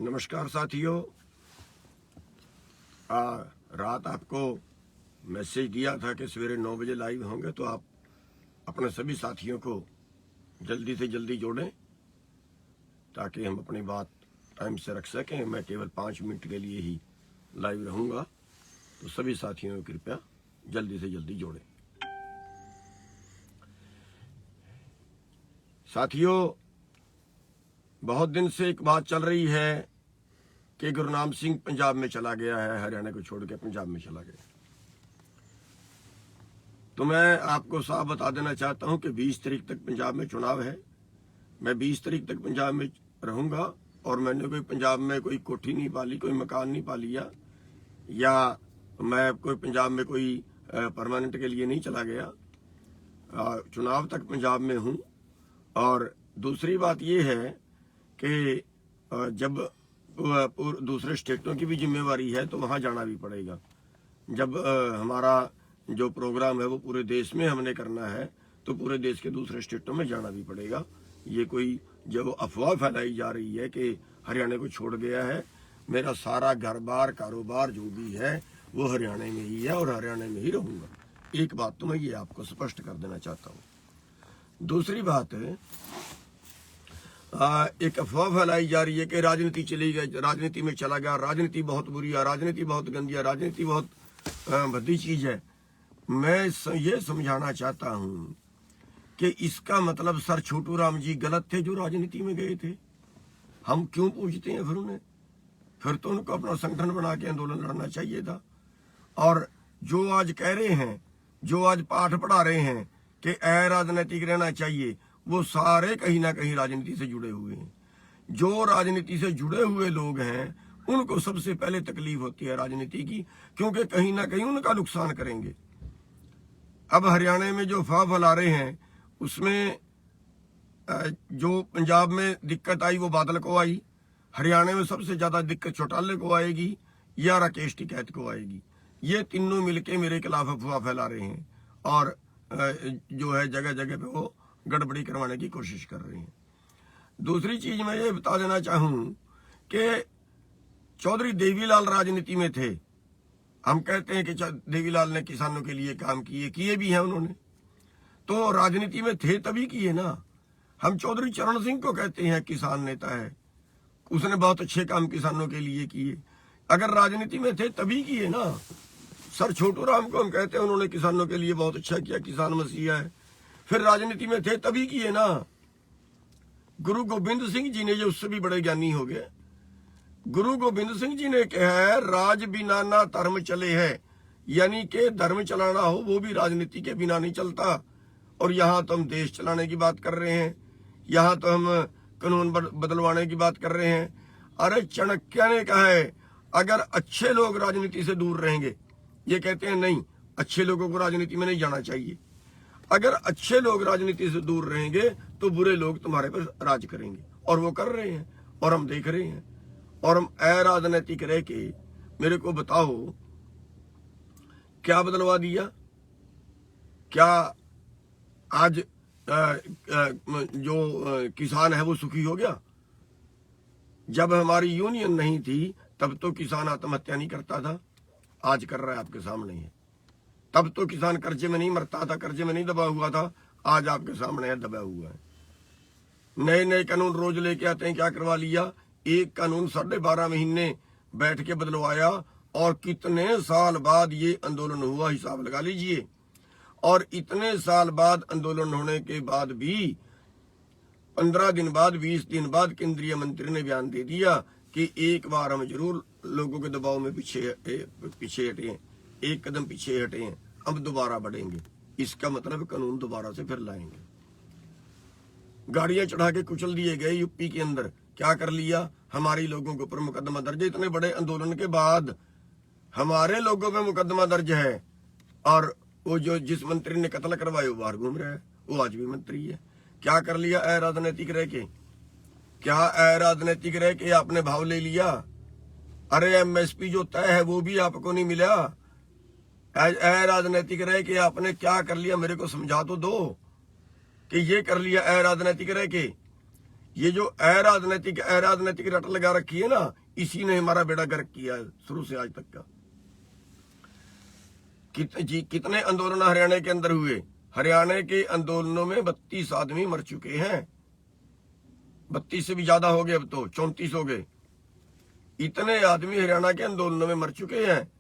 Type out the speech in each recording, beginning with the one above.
नमस्कार साथियों। रात आपको मैसेज दिया था कि सवेरे 9 बजे लाइव होंगे, तो आप अपने सभी साथियों को जल्दी से जल्दी जोड़ें ताकि हम अपनी बात टाइम से रख सकें। मैं केवल 5 मिनट के लिए ही लाइव रहूँगा, तो सभी साथियों को कृपया जल्दी से जल्दी जोड़ें। साथियों, बहुत दिन से एक बात चल रही है कि गुरनाम सिंह पंजाब में चला गया है, हरियाणा को छोड़ के पंजाब में चला गया। तो मैं आपको साफ बता देना चाहता हूं कि 20 तारीख तक पंजाब में चुनाव है। मैं 20 तारीख तक पंजाब में रहूंगा और मैंने कोई पंजाब में कोई कोठी नहीं पाली, कोई मकान नहीं पा लिया, या मैं कोई पंजाब में कोई परमानेंट के लिए नहीं चला गया। चुनाव तक पंजाब में हूं। और दूसरी बात यह है कि जब दूसरे स्टेटों की भी जिम्मेवारी है तो वहां जाना भी पड़ेगा। जब हमारा जो प्रोग्राम है वो पूरे देश में हमने करना है तो पूरे देश के दूसरे स्टेटों में जाना भी पड़ेगा। ये कोई जो अफवाह फैलाई जा रही है कि हरियाणा को छोड़ गया है, मेरा सारा घर बार कारोबार जो भी है वो हरियाणा में ही है और हरियाणा में ही रहूंगा। एक बात तो मैं ये आपको स्पष्ट कर देना चाहता हूँ। दूसरी बात है, एक अफवाह फैलाई जा रही है कि राजनीति चली गई, राजनीति में चला गया, राजनीति बहुत बुरी है, राजनीति बहुत गंदी है, राजनीति बहुत भद्दी चीज है। मैं ये समझाना चाहता हूं कि इसका मतलब सर छोटू राम जी गलत थे जो राजनीति में गए थे। हम क्यों पूछते हैं फिर उन्हें? फिर तो उनको अपना संगठन बना के आंदोलन लड़ना चाहिए था। और जो आज कह रहे हैं, जो आज पाठ पढ़ा रहे हैं कि अराजनीतिक रहना चाहिए, वो सारे कहीं ना कहीं राजनीति से जुड़े हुए हैं। जो राजनीति से जुड़े हुए लोग हैं उनको सबसे पहले तकलीफ होती है राजनीति की, क्योंकि कहीं ना कहीं उनका नुकसान करेंगे। अब हरियाणा में जो अफवाह फैला रहे हैं उसमें जो पंजाब में दिक्कत आई वो बादल को आई, हरियाणा में सबसे ज्यादा दिक्कत चौटाले को आएगी या राकेश टिकैत को आएगी। ये तीनों मिलके मेरे खिलाफ अफवाह फैला रहे हैं और जो है जगह जगह पे वो गड़बड़ी करवाने की कोशिश कर रहे हैं। दूसरी चीज मैं ये बता देना चाहूं कि चौधरी देवीलाल राजनीति में थे। हम कहते हैं कि देवीलाल ने किसानों के लिए काम किए भी हैं उन्होंने, तो राजनीति में थे तभी किए ना। हम चौधरी चरण सिंह को कहते हैं किसान नेता है, उसने बहुत अच्छे काम किसानों के लिए किए। अगर राजनीति में थे तभी किए ना। सर छोटू राम को हम कहते हैं उन्होंने किसानों के लिए बहुत अच्छा किया, किसान मसीहा है, फिर राजनीति में थे तभी किए ना। गुरु गोबिंद सिंह जी ने, जो उससे भी बड़े ज्ञानी हो गए, गुरु गोबिंद सिंह जी ने कहा है राज बिना ना धर्म चले है, यानी कि धर्म चलाना हो वो भी राजनीति के बिना नहीं चलता। और यहाँ तो हम देश चलाने की बात कर रहे हैं, यहाँ तो हम कानून बदलवाने की बात कर रहे हैं। अरे चाणक्य ने कहा है अगर अच्छे लोग राजनीति से दूर रहेंगे, ये कहते हैं नहीं अच्छे लोगों को राजनीति में नहीं जाना चाहिए। अगर अच्छे लोग राजनीति से दूर रहेंगे तो बुरे लोग तुम्हारे पर राज करेंगे, और वो कर रहे हैं और हम देख रहे हैं। और हम अराजनीतिक रह के, मेरे को बताओ क्या बदलवा दिया? क्या आज जो किसान है वो सुखी हो गया? जब हमारी यूनियन नहीं थी तब तो किसान आत्महत्या नहीं करता था, आज कर रहा है, आपके सामने है। तब तो किसान कर्जे में नहीं मरता था, कर्जे में नहीं दबा हुआ था, आज आपके सामने है दबा हुआ है। नए नए कानून रोज लेके आते हैं। क्या करवा लिया? एक कानून 12.5 महीने बैठ के बदलवाया, और कितने साल बाद ये आंदोलन हुआ, हिसाब लगा लीजिए। और इतने साल बाद आंदोलन होने के बाद भी 15 दिन बाद, 20 दिन बाद केंद्रीय मंत्री ने बयान दे दिया कि एक बार हम जरूर लोगों के दबाव में पीछे हटे हैं, एक कदम पीछे हटे हैं, अब दोबारा बढ़ेंगे। इसका मतलब कानून दोबारा से फिर लाएंगे। गाड़ियां चढ़ा के कुचल दिए गए यूपी के अंदर। क्या कर लिया? हमारी लोगों के ऊपर मुकदमा दर्ज है। इतने बड़े आंदोलन के बाद हमारे लोगों पे मुकदमा दर्ज है, और वो जो जिस मंत्री ने कत्ल करवाया वो बाहर घूम रहा है, वो आज भी मंत्री है। क्या कर लिया? अराजनीतिक रह के, क्या अराजनीतिक रह के आपने भाव ले लिया? अरे एमएसपी जो तय है वो भी आपको नहीं मिला। अराजनीतिक रह के आपने क्या कर लिया? मेरे को समझा तो दो कि ये कर लिया अराजनीतिक रह के। ये जो अराजनैतिक रट लगा रखी है ना, इसी ने हमारा बेड़ा गर्क किया है शुरू से आज तक का। कितने आंदोलन हरियाणा के अंदर हुए? हरियाणा के आंदोलनों में 32 आदमी मर चुके हैं। 32 से भी ज्यादा हो गए, अब तो 34 हो गए। इतने आदमी हरियाणा के आंदोलनों में मर चुके हैं।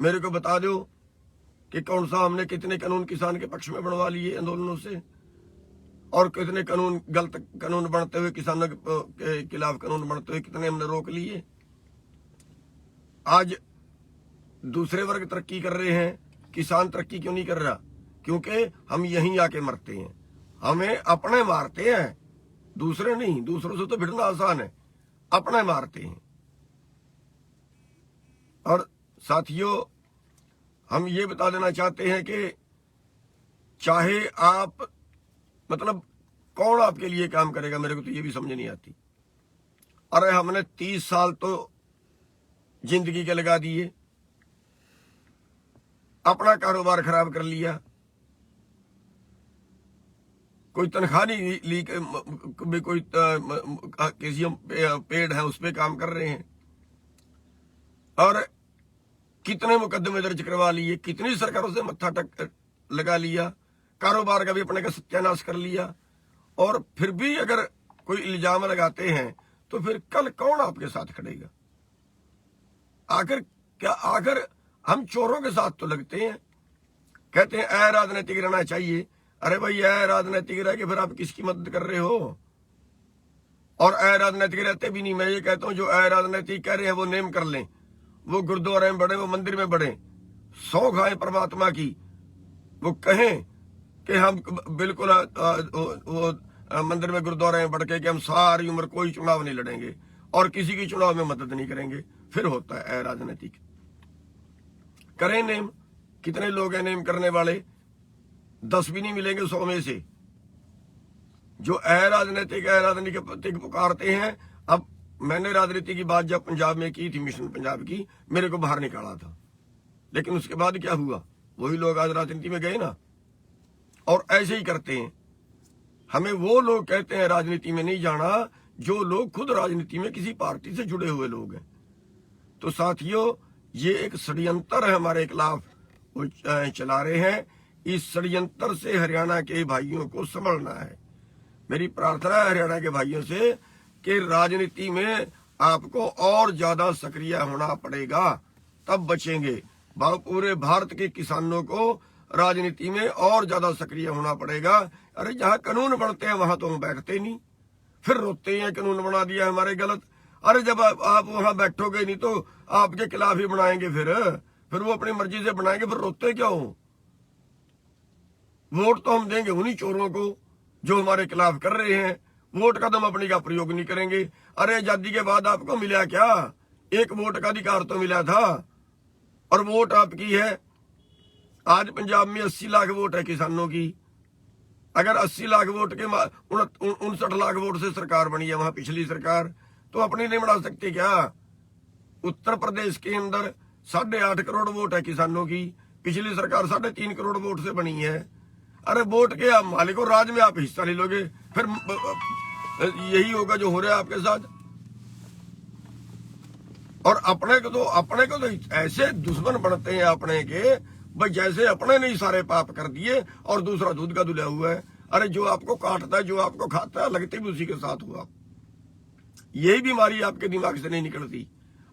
मेरे को बता दो कि कौन सा हमने कितने कानून किसान के पक्ष में बनवा लिए आंदोलनों से, और कितने कानून गलत कानून बनते हुए, किसानों के खिलाफ कानून बनते हुए कितने हमने रोक लिए। आज दूसरे वर्ग तरक्की कर रहे हैं, किसान तरक्की क्यों नहीं कर रहा? क्योंकि हम यहीं आके मरते हैं, हमें अपने मारते हैं, दूसरे नहीं। दूसरों से तो भिड़ना आसान है, अपने मारते हैं। और साथियों, हम ये बता देना चाहते हैं कि चाहे आप, मतलब कौन आपके लिए काम करेगा, मेरे को तो ये भी समझ नहीं आती। अरे हमने 30 साल तो जिंदगी के लगा दिए, अपना कारोबार खराब कर लिया, कोई तनख्वाह नहीं ली, कोई किसी हम पेड़ है उस पर काम कर रहे हैं, और कितने मुकदमे दर्ज करवा लिए, कितनी सरकारों से मत्था टक लगा लिया, कारोबार का भी अपने का सत्यानाश कर लिया। और फिर भी अगर कोई इल्जाम लगाते हैं तो फिर कल कौन आपके साथ खड़ेगा? आखिर हम चोरों के साथ तो लगते हैं, कहते हैं अराजनैतिक रहना चाहिए। अरे भाई, अराजनैतिक रह के फिर आप किसकी मदद कर रहे हो? और अराजनैतिक रहते भी नहीं। मैं ये कहता हूं, जो अराजनैतिक कह रहे हैं वो नेम कर लें, वो गुरुद्वारे में बढ़े, वो मंदिर में बढ़े, सौ खाएं परमात्मा की, वो कहें कि हम बिल्कुल वो मंदिर में गुरुद्वारे में बढ़ के कि हम सारी उम्र कोई चुनाव नहीं लड़ेंगे और किसी की चुनाव में मदद नहीं करेंगे, फिर होता है अराजनैतिक। करें नेम, कितने लोग हैं नेम करने वाले? 10 भी नहीं मिलेंगे 100 में से जो अराजनैतिक पुकारते हैं। अब मैंने राजनीति की बात जब पंजाब में की थी, मिशन पंजाब की, मेरे को बाहर निकाला था, लेकिन उसके बाद क्या हुआ? वही लोग आज राजनीति में गए ना, और ऐसे ही करते हैं। हमें वो लोग कहते हैं राजनीति में नहीं जाना जो लोग खुद राजनीति में किसी पार्टी से जुड़े हुए लोग हैं। तो साथियों, ये एक षड्यंत्र है हमारे खिलाफ वो चला रहे हैं। इस षड्यंत्र से हरियाणा के भाइयों को संभलना है। मेरी प्रार्थना है हरियाणा के भाइयों से कि राजनीति में आपको और ज्यादा सक्रिय होना पड़ेगा, तब बचेंगे। पूरे भारत के किसानों को राजनीति में और ज्यादा सक्रिय होना पड़ेगा। अरे जहां कानून बनते हैं वहां तो हम बैठते नहीं, फिर रोते हैं कानून बना दिया हमारे गलत। अरे जब आप वहां बैठोगे नहीं तो आपके खिलाफ ही बनाएंगे, फिर वो अपनी मर्जी से बनाएंगे, फिर रोते क्यों? वोट तो हम देंगे उन्हीं चोरों को जो हमारे खिलाफ कर रहे हैं। वोट का तो हम अपनी का प्रयोग नहीं करेंगे। अरे आजादी के बाद आपको मिला क्या? एक वोट का अधिकार तो मिला था, और वोट आपकी है। आज पंजाब में 80 लाख वोट है किसानों की। अगर 80 लाख वोट के 59 लाख वोट से सरकार बनी है वहां पिछली सरकार, तो अपनी नहीं बना सकते क्या? उत्तर प्रदेश के अंदर 8.5 करोड़ वोट है किसानों की, पिछली सरकार 3.5 करोड़ वोट से बनी है। अरे वोट के आप मालिक हो, राज में आप हिस्सा ले लोगे, फिर यही होगा जो हो रहा है आपके साथ। और अपने को तो ऐसे दुश्मन बनते हैं अपने के, भाई जैसे अपने ने ही सारे पाप कर दिए और दूसरा दूध का धुला हुआ है। अरे जो आपको काटता है, जो आपको खाता है, लगते भी उसी के साथ हुआ। यही बीमारी आपके दिमाग से नहीं निकलती।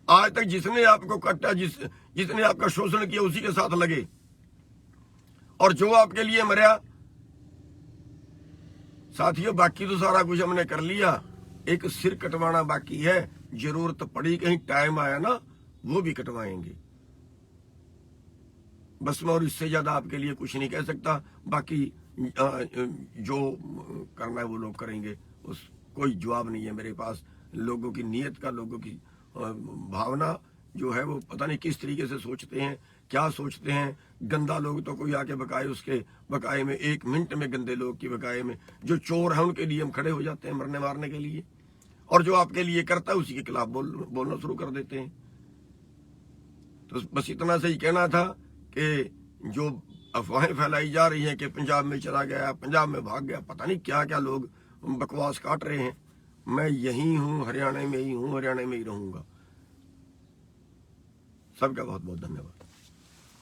आज तक जिसने आपको काटा, जिसने आपका शोषण किया, उसी के साथ लगे। और जो आपके लिए मरा, साथियों बाकी तो सारा कुछ हमने कर लिया, एक सिर कटवाना बाकी है। जरूरत पड़ी, कहीं टाइम आया ना, वो भी कटवाएंगे। बस मैं और इससे ज्यादा आपके लिए कुछ नहीं कह सकता। बाकी जो करना है वो लोग करेंगे, उस कोई जवाब नहीं है मेरे पास। लोगों की नीयत का, लोगों की भावना जो है वो पता नहीं किस तरीके से सोचते हैं, क्या सोचते हैं। गंदा लोग तो कोई आके बकाए, उसके बकाए में 1 मिनट में, गंदे लोग की बकाए में जो चोर है उनके लिए हम खड़े हो जाते हैं मरने मारने के लिए। और जो आपके लिए करता है उसी के खिलाफ बोलना शुरू कर देते हैं। तो बस इतना से ही कहना था कि जो अफवाहें फैलाई जा रही हैं कि पंजाब में चला गया, पंजाब में भाग गया, पता नहीं क्या क्या लोग बकवास काट रहे हैं। मैं यही हूँ, हरियाणा में ही हूँ, हरियाणा में ही रहूंगा। सबका बहुत बहुत धन्यवाद।